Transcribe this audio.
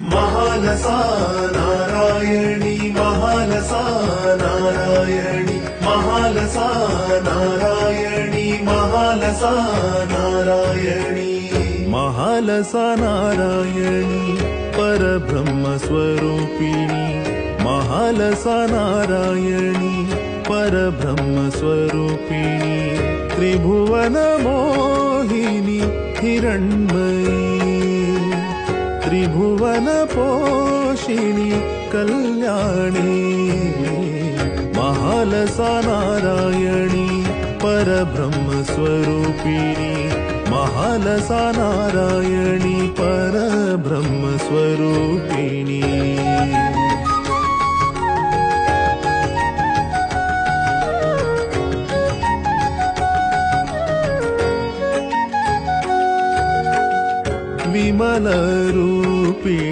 महालसा नारायणी महालसा नारायणी महालसा नारायणी महालसा नारायणी महालसा नारायणी परब्रह्म स्वरूपिणी महालसा नारायणी परब्रह्म स्वरूपिणी त्रिभुवन मोहिनी हिरण्मयी त्रिभुवन पोषिणी कल्याणी महालसा नारायणी परब्रह्म स्वरूपिणी महालसा नारायणी परब्रह्म स्वरूपिणी विमल रूपिणी